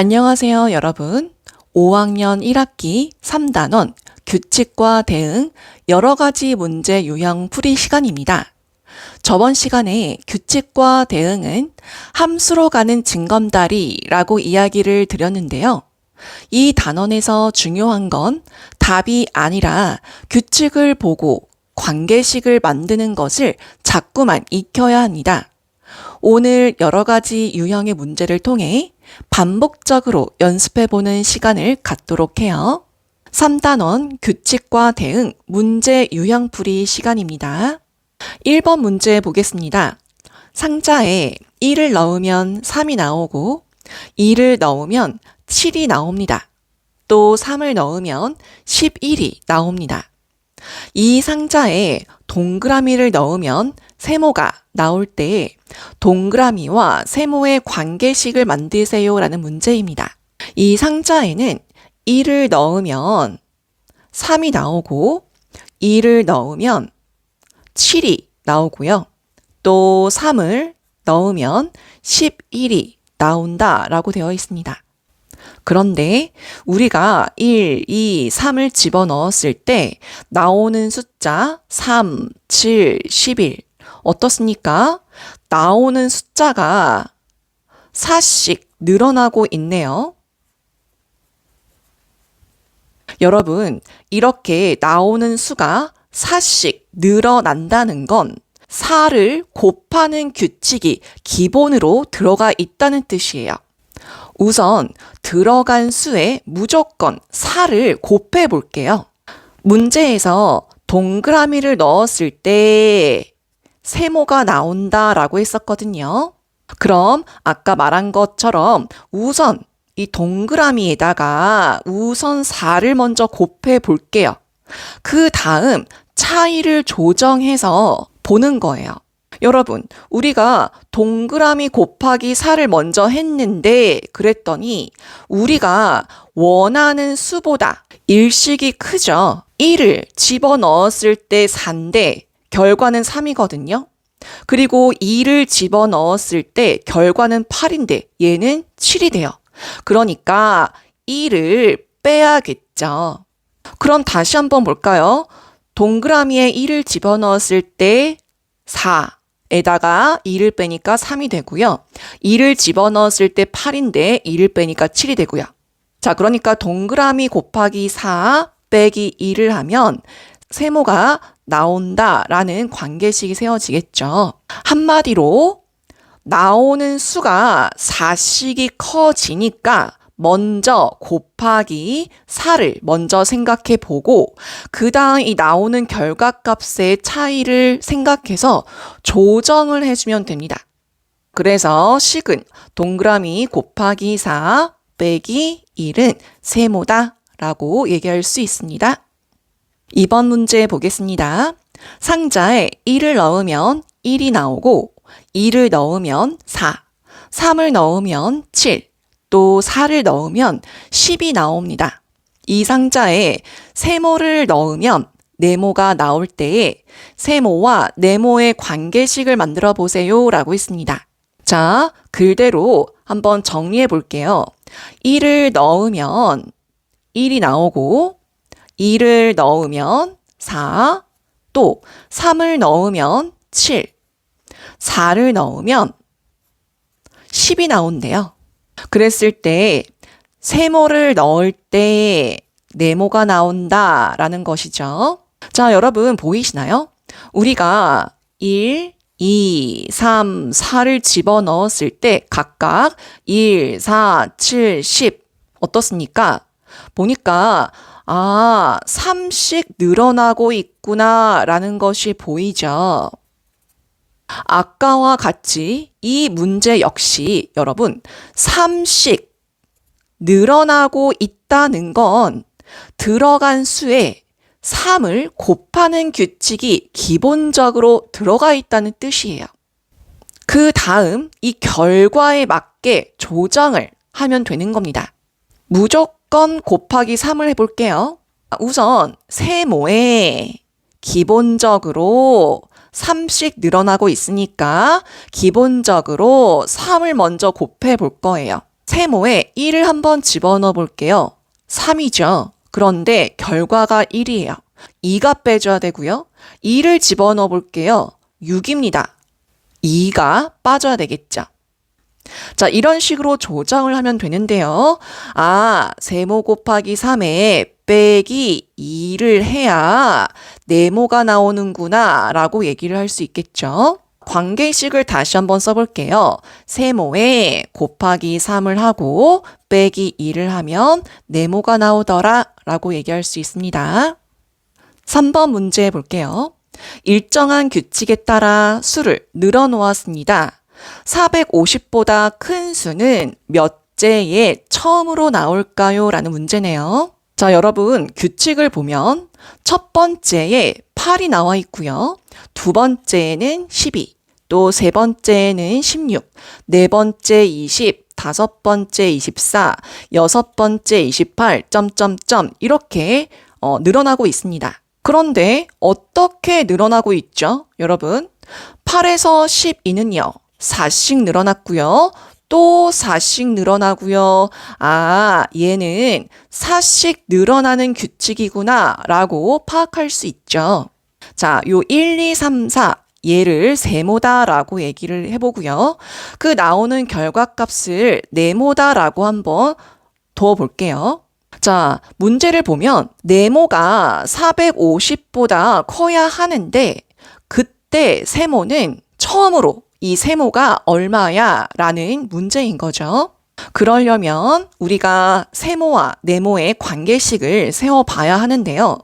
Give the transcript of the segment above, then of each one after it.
안녕하세요, 여러분. 5학년 1학기 3단원 규칙과 대응 여러 가지 문제 유형 풀이 시간입니다. 저번 시간에 규칙과 대응은 함수로 가는 징검다리라고 이야기를 드렸는데요. 이 단원에서 중요한 건 답이 아니라 규칙을 보고 관계식을 만드는 것을 자꾸만 익혀야 합니다. 오늘 여러 가지 유형의 문제를 통해 반복적으로 연습해보는 시간을 갖도록 해요. 3단원 규칙과 대응 문제 유형풀이 시간입니다. 1번 문제 보겠습니다. 상자에 1을 넣으면 3이 나오고 2를 넣으면 7이 나옵니다. 또 3을 넣으면 11이 나옵니다. 이 상자에 동그라미를 넣으면 세모가 나올 때 동그라미와 세모의 관계식을 만드세요 라는 문제입니다. 이 상자에는 1을 넣으면 3이 나오고 2를 넣으면 7이 나오고요. 또 3을 넣으면 11이 나온다 라고 되어 있습니다. 그런데 우리가 1, 2, 3을 집어넣었을 때 나오는 숫자 3, 7, 11 어떻습니까? 나오는 숫자가 4씩 늘어나고 있네요. 여러분, 이렇게 나오는 수가 4씩 늘어난다는 건 4를 곱하는 규칙이 기본으로 들어가 있다는 뜻이에요. 우선 들어간 수에 무조건 4를 곱해 볼게요. 문제에서 동그라미를 넣었을 때 세모가 나온다라고 했었거든요. 그럼 아까 말한 것처럼 우선 이 동그라미에다가 우선 4를 먼저 곱해 볼게요. 그 다음 차이를 조정해서 보는 거예요. 여러분, 우리가 동그라미 곱하기 4를 먼저 했는데 그랬더니 우리가 원하는 수보다 일식이 크죠. 1을 집어넣었을 때 4인데 결과는 3이거든요. 그리고 2를 집어넣었을 때 결과는 8인데 얘는 7이 돼요. 그러니까 1을 빼야겠죠. 그럼 다시 한번 볼까요? 동그라미에 1을 집어넣었을 때 4에다가 2를 빼니까 3이 되고요. 2를 집어넣었을 때 8인데 2를 빼니까 7이 되고요. 자, 그러니까 동그라미 곱하기 4 빼기 2를 하면 세모가 나온다라는 관계식이 세워지겠죠. 한마디로 나오는 수가 4씩이 커지니까 먼저 곱하기 4를 먼저 생각해 보고 그 다음 이 나오는 결과값의 차이를 생각해서 조정을 해주면 됩니다. 그래서 식은 동그라미 곱하기 4 빼기 1은 세모다 라고 얘기할 수 있습니다. 2번 문제 보겠습니다. 상자에 1을 넣으면 1이 나오고 2를 넣으면 4, 3을 넣으면 7, 또 4를 넣으면 10이 나옵니다. 이 상자에 세모를 넣으면 네모가 나올 때에 세모와 네모의 관계식을 만들어 보세요 라고 했습니다. 자, 글대로 한번 정리해 볼게요. 1을 넣으면 1이 나오고 2를 넣으면 4, 또 3을 넣으면 7, 4를 넣으면 10이 나온대요. 그랬을 때 세모를 넣을 때 네모가 나온다라는 것이죠. 자, 여러분 보이시나요? 우리가 1, 2, 3, 4를 집어넣었을 때 각각 1, 4, 7, 10 어떻습니까? 보니까 3씩 늘어나고 있구나라는 것이 보이죠. 아까와 같이 이 문제 역시 여러분 3씩 늘어나고 있다는 건 들어간 수에 3을 곱하는 규칙이 기본적으로 들어가 있다는 뜻이에요. 그 다음 이 결과에 맞게 조정을 하면 되는 겁니다. 무조건 곱하기 3을 해볼게요. 우선 세모에 기본적으로 3씩 늘어나고 있으니까 기본적으로 3을 먼저 곱해 볼 거예요. 세모에 1을 한번 집어넣어 볼게요. 3이죠. 그런데 결과가 1이에요. 2가 빼줘야 되고요. 2를 집어넣어 볼게요. 6입니다. 2가 빠져야 되겠죠. 자, 이런 식으로 조정을 하면 되는데요. 세모 곱하기 3에 빼기 2를 해야 네모가 나오는구나 라고 얘기를 할 수 있겠죠. 관계식을 다시 한번 써볼게요. 세모에 곱하기 3을 하고 빼기 2를 하면 네모가 나오더라 라고 얘기할 수 있습니다. 3번 문제 볼게요. 일정한 규칙에 따라 수를 늘어놓았습니다. 450보다 큰 수는 몇 제에 처음으로 나올까요? 라는 문제네요. 자, 여러분 규칙을 보면 첫 번째에 8이 나와 있고요. 두 번째에는 12, 또 세 번째에는 16, 네 번째 20, 다섯 번째 24, 여섯 번째 28, 이렇게 늘어나고 있습니다. 그런데 어떻게 늘어나고 있죠? 여러분 8에서 12는요. 4씩 늘어났고요. 또 4씩 늘어나고요. 얘는 4씩 늘어나는 규칙이구나 라고 파악할 수 있죠. 자, 요 1, 2, 3, 4 얘를 세모다라고 얘기를 해보고요. 그 나오는 결과값을 네모다라고 한번 둬볼게요. 자, 문제를 보면 네모가 450보다 커야 하는데 그때 세모는 처음으로 이 세모가 얼마야? 라는 문제인 거죠. 그러려면 우리가 세모와 네모의 관계식을 세워봐야 하는데요.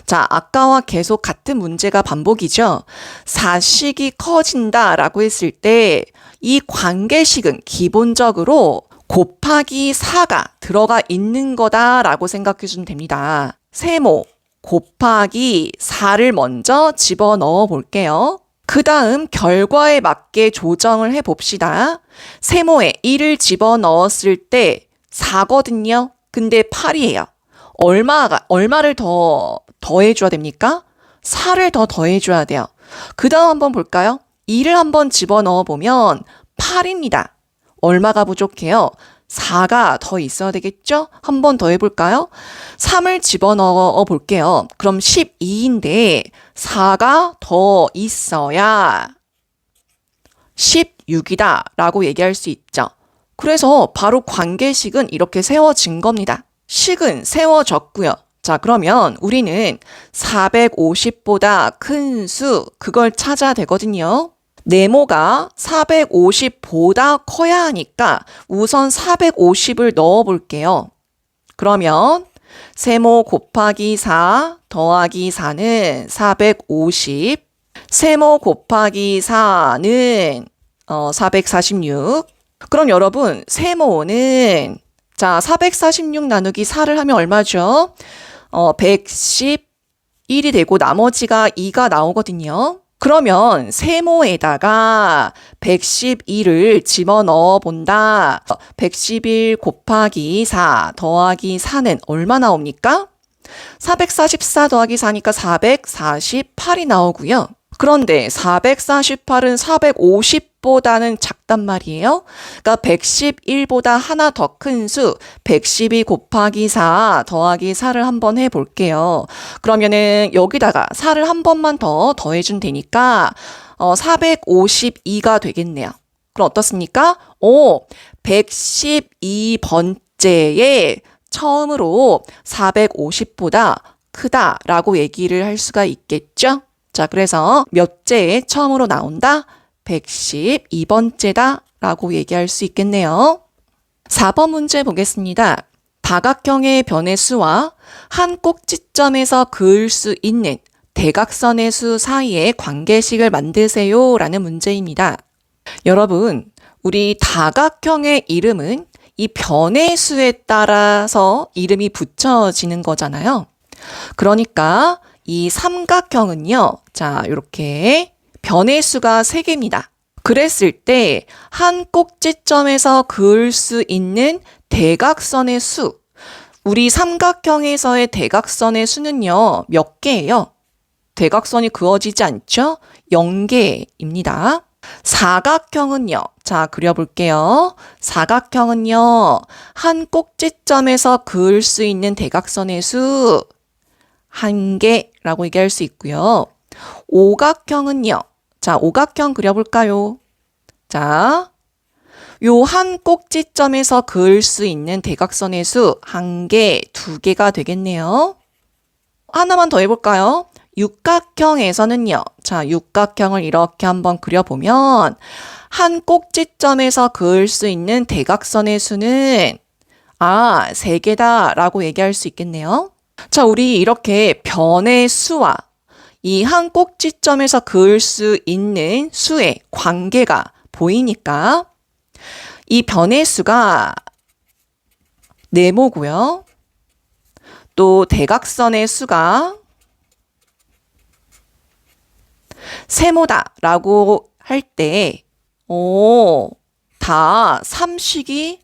자, 아까와 계속 같은 문제가 반복이죠. 4식이 커진다라고 했을 때 이 관계식은 기본적으로 곱하기 4가 들어가 있는 거다라고 생각해 주면 됩니다. 세모 곱하기 4를 먼저 집어넣어 볼게요. 그 다음 결과에 맞게 조정을 해봅시다. 세모에 1을 집어넣었을 때 4거든요. 근데 8이에요. 얼마를 더해줘야 됩니까? 4를 더 더해줘야 돼요. 그 다음 한번 볼까요? 2를 한번 집어넣어 보면 8입니다. 얼마가 부족해요? 4가 더 있어야 되겠죠? 한번 더 해볼까요? 3을 집어넣어 볼게요. 그럼 12인데 4가 더 있어야 16이다 라고 얘기할 수 있죠. 그래서 바로 관계식은 이렇게 세워진 겁니다. 식은 세워졌고요. 자, 그러면 우리는 450보다 큰 수, 그걸 찾아야 되거든요. 네모가 450보다 커야 하니까 우선 450을 넣어 볼게요. 그러면 세모 곱하기 4 더하기 4는 450, 세모 곱하기 4는 446. 그럼 여러분 세모는 자 446 나누기 4를 하면 얼마죠? 111이 되고 나머지가 2가 나오거든요. 그러면 세모에다가 112를 집어넣어 본다. 111 곱하기 4 더하기 4는 얼마 나옵니까? 444 더하기 4니까 448이 나오고요. 그런데 448은 450보다는 작단 말이에요. 그러니까 111보다 하나 더 큰 수 112 곱하기 4 더하기 4를 한번 해볼게요. 그러면은 여기다가 4를 한 번만 더 더해주면 되니까 452가 되겠네요. 그럼 어떻습니까? 112번째에 처음으로 450보다 크다라고 얘기를 할 수가 있겠죠? 자, 그래서 몇 제에 처음으로 나온다? 112번째다 라고 얘기할 수 있겠네요. 4번 문제 보겠습니다. 다각형의 변의 수와 한 꼭지점에서 그을 수 있는 대각선의 수 사이의 관계식을 만드세요 라는 문제입니다. 여러분, 우리 다각형의 이름은 이 변의 수에 따라서 이름이 붙여지는 거잖아요. 그러니까 이 삼각형은요. 자, 이렇게 변의 수가 3개입니다. 그랬을 때 한 꼭지점에서 그을 수 있는 대각선의 수. 우리 삼각형에서의 대각선의 수는요. 몇 개예요? 대각선이 그어지지 않죠? 0개입니다. 사각형은요. 자, 그려볼게요. 사각형은요. 한 꼭지점에서 그을 수 있는 대각선의 수 한 개라고 얘기할 수 있고요. 오각형은요. 자, 오각형 그려볼까요? 자, 요 한 꼭지점에서 그을 수 있는 대각선의 수 한 개, 두 개가 되겠네요. 하나만 더 해볼까요? 육각형에서는요. 자, 육각형을 이렇게 한번 그려보면 한 꼭지점에서 그을 수 있는 대각선의 수는 세 개다 라고 얘기할 수 있겠네요. 자, 우리 이렇게 변의 수와 이 한 꼭지점에서 그을 수 있는 수의 관계가 보이니까 이 변의 수가 네모고요. 또 대각선의 수가 세모다라고 할 때, 다 3식이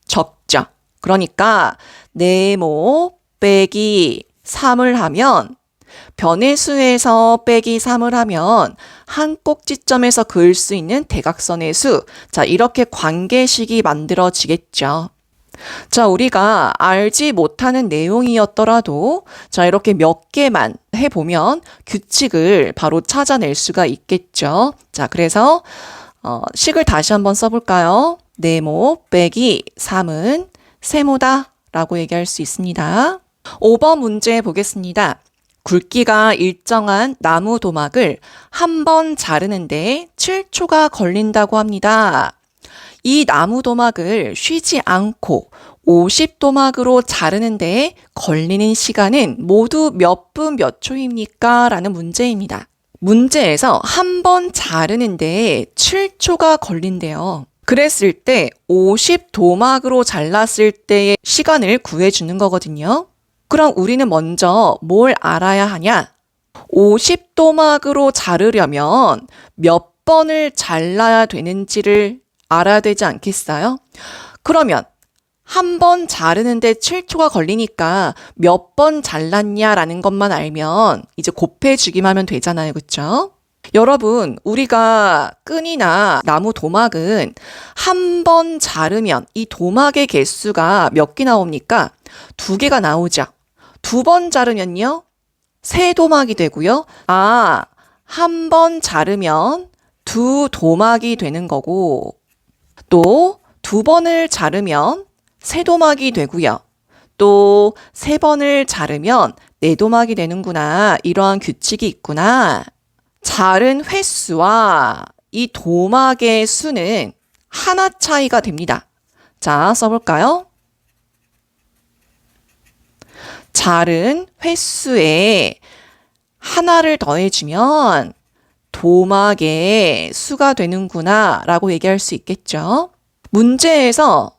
적죠. 그러니까 네모 빼기 3을 하면 변의 수에서 빼기 3을 하면 한 꼭지점에서 그을 수 있는 대각선의 수. 자, 이렇게 관계식이 만들어지겠죠. 자, 우리가 알지 못하는 내용이었더라도 자, 이렇게 몇 개만 해보면 규칙을 바로 찾아낼 수가 있겠죠. 자, 그래서 식을 다시 한번 써볼까요? 네모 빼기 3은 세모다 라고 얘기할 수 있습니다. 5번 문제 보겠습니다. 굵기가 일정한 나무 도막을 한 번 자르는데 7초가 걸린다고 합니다. 이 나무 도막을 쉬지 않고 50도막으로 자르는데 걸리는 시간은 모두 몇 분 몇 초입니까? 라는 문제입니다. 문제에서 한 번 자르는데 7초가 걸린대요. 그랬을 때 50도막으로 잘랐을 때의 시간을 구해주는 거거든요. 그럼 우리는 먼저 뭘 알아야 하냐? 50도막으로 자르려면 몇 번을 잘라야 되는지를 알아야 되지 않겠어요? 그러면 한 번 자르는데 7초가 걸리니까 몇 번 잘랐냐라는 것만 알면 이제 곱해주기만 하면 되잖아요. 그렇죠? 여러분, 우리가 끈이나 나무 도막은 한 번 자르면 이 도막의 개수가 몇 개 나옵니까? 2개가 나오죠. 2번 자르면요? 3도막이 되고요. 한 번 자르면 2도막이 되는 거고 또 2번을 자르면 3도막이 되고요. 또 3번을 자르면 4도막이 되는구나. 이러한 규칙이 있구나. 자른 횟수와 이 도막의 수는 하나 차이가 됩니다. 자, 써볼까요? 자른 횟수에 하나를 더해주면 도막의 수가 되는구나 라고 얘기할 수 있겠죠. 문제에서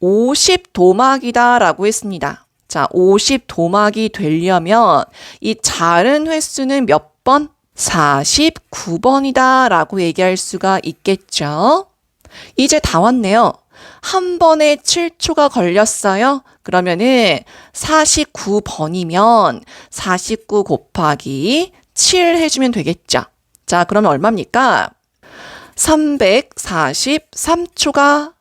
50도막이다 라고 했습니다. 자, 50도막이 되려면 이 자른 횟수는 몇 번? 49번이다 라고 얘기할 수가 있겠죠. 이제 다 왔네요. 한 번에 7초가 걸렸어요. 그러면은 49번이면 49 곱하기 7 해주면 되겠죠. 자, 그러면 얼마입니까? 343초가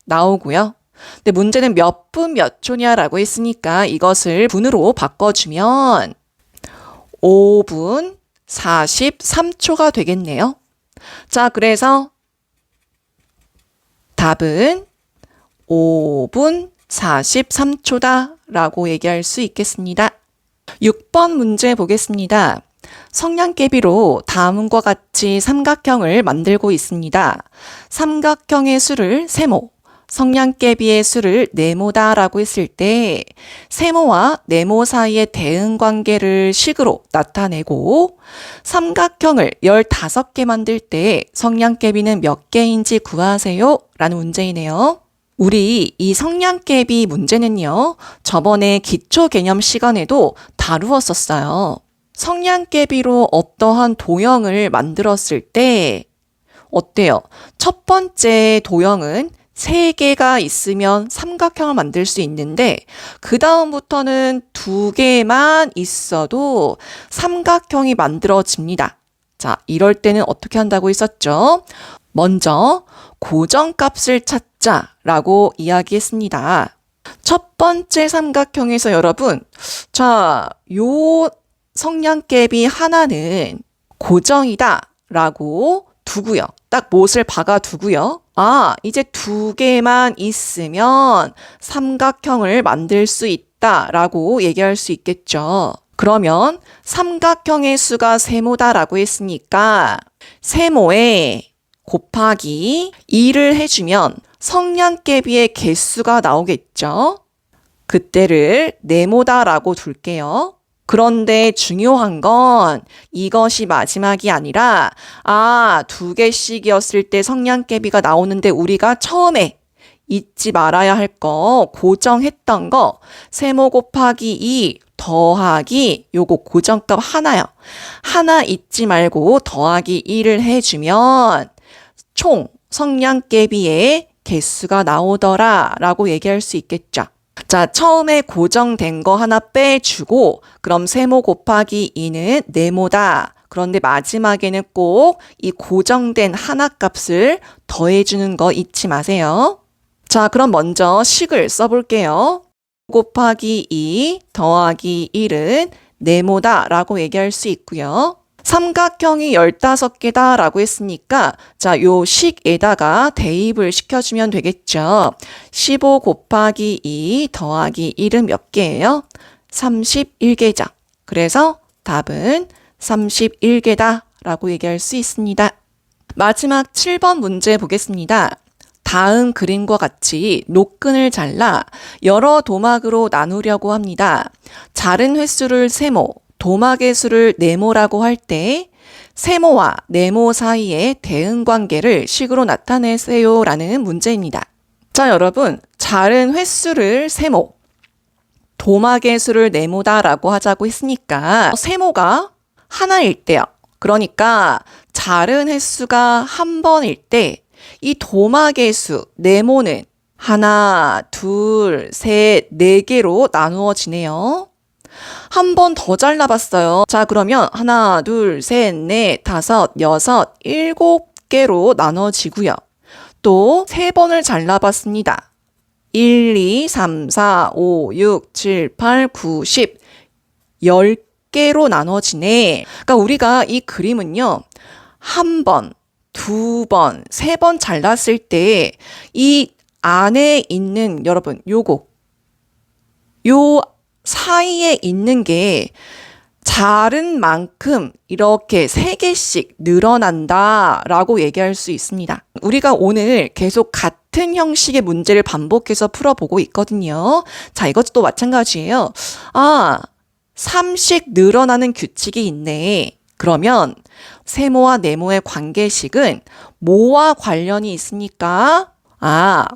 나오고요. 근데 문제는 몇 분 몇 초냐라고 했으니까 이것을 분으로 바꿔주면 5분 43초가 되겠네요. 자, 그래서 답은 5분 43초다 라고 얘기할 수 있겠습니다. 6번 문제 보겠습니다. 성냥개비로 다음과 같이 삼각형을 만들고 있습니다. 삼각형의 수를 세모, 성냥개비의 수를 네모다 라고 했을 때 세모와 네모 사이의 대응 관계를 식으로 나타내고 삼각형을 15개 만들 때 성냥개비는 몇 개인지 구하세요 라는 문제이네요. 우리 이 성냥개비 문제는요, 저번에 기초 개념 시간에도 다루었었어요. 성냥개비로 어떠한 도형을 만들었을 때 어때요? 첫 번째 도형은 3개가 있으면 삼각형을 만들 수 있는데 그 다음부터는 2개만 있어도 삼각형이 만들어집니다. 자, 이럴 때는 어떻게 한다고 했었죠? 먼저 고정값을 찾자라고 이야기했습니다. 첫 번째 삼각형에서 여러분, 자, 요 성량갭이 하나는 고정이다라고 두고요. 딱 못을 박아 두고요. 아, 이제 두 개만 있으면 삼각형을 만들 수 있다라고 얘기할 수 있겠죠. 그러면 삼각형의 수가 세모다라고 했으니까 세모에 곱하기 2를 해주면 성량개비의 개수가 나오겠죠. 그때를 네모다라고 둘게요. 그런데 중요한 건 이것이 마지막이 아니라 두 개씩이었을 때 성량개비가 나오는데 우리가 처음에 잊지 말아야 할 거 고정했던 거 세모 곱하기 2 더하기 요거 고정값 하나요. 하나 잊지 말고 더하기 1을 해주면 총 성량개비의 개수가 나오더라 라고 얘기할 수 있겠죠. 자, 처음에 고정된 거 하나 빼주고 그럼 세모 곱하기 2는 네모다. 그런데 마지막에는 꼭 이 고정된 하나 값을 더해주는 거 잊지 마세요. 자, 그럼 먼저 식을 써볼게요. 곱하기 2 더하기 1은 네모다 라고 얘기할 수 있고요. 삼각형이 15개다 라고 했으니까 자, 요 식에다가 대입을 시켜주면 되겠죠. 15 곱하기 2 더하기 1은 몇 개예요? 31개죠. 그래서 답은 31개다 라고 얘기할 수 있습니다. 마지막 7번 문제 보겠습니다. 다음 그림과 같이 노끈을 잘라 여러 도막으로 나누려고 합니다. 자른 횟수를 세모, 도막의 수를 네모라고 할 때 세모와 네모 사이의 대응 관계를 식으로 나타내세요 라는 문제입니다. 자, 여러분, 자른 횟수를 세모, 도막의 수를 네모다라고 하자고 했으니까 세모가 하나일 때요. 그러니까 자른 횟수가 한 번일 때 이 도막의 수, 네모는 하나, 둘, 셋, 네 개로 나누어지네요. 한 번 더 잘라봤어요. 자, 그러면 하나, 둘, 셋, 넷, 다섯, 여섯, 7개로 나눠지고요. 또 세 번을 잘라봤습니다. 1, 2, 3, 4, 5, 6, 7, 8, 9, 10, 10개로 나눠지네. 그러니까 우리가 이 그림은요. 한 번, 두 번, 세 번 잘랐을 때 이 안에 있는 여러분 요거 요 사이에 있는 게 자른 만큼 이렇게 3개씩 늘어난다 라고 얘기할 수 있습니다. 우리가 오늘 계속 같은 형식의 문제를 반복해서 풀어보고 있거든요. 자, 이것도 마찬가지예요. 3씩 늘어나는 규칙이 있네. 그러면 세모와 네모의 관계식은 뭐와 관련이 있습니까?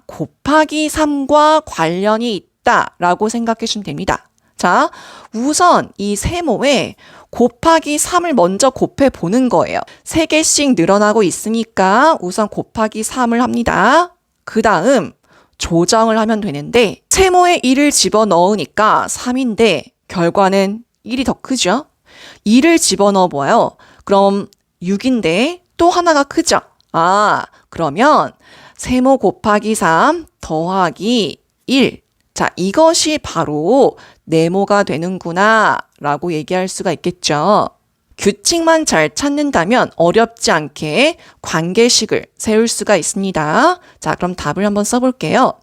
곱하기 3과 관련이 있다라고 생각해 주시면 됩니다. 자, 우선 이 세모에 곱하기 3을 먼저 곱해 보는 거예요. 3개씩 늘어나고 있으니까 우선 곱하기 3을 합니다. 그 다음 조정을 하면 되는데 세모에 1을 집어넣으니까 3인데 결과는 1이 더 크죠? 2를 집어넣어 보아요. 그럼 6인데 또 하나가 크죠? 그러면 세모 곱하기 3 더하기 1. 자, 이것이 바로 네모가 되는구나 라고 얘기할 수가 있겠죠. 규칙만 잘 찾는다면 어렵지 않게 관계식을 세울 수가 있습니다. 자, 그럼 답을 한번 써볼게요.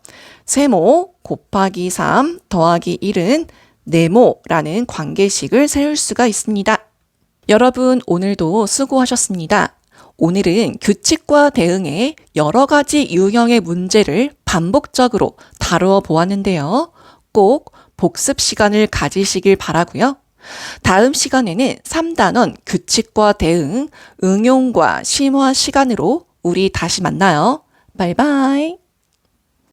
세모 곱하기 3 더하기 1은 네모라는 관계식을 세울 수가 있습니다. 여러분, 오늘도 수고하셨습니다. 오늘은 규칙과 대응의 여러 가지 유형의 문제를 반복적으로 다루어 보았는데요. 꼭 복습 시간을 가지시길 바라고요. 다음 시간에는 3단원 규칙과 대응, 응용과 심화 시간으로 우리 다시 만나요. 바이바이.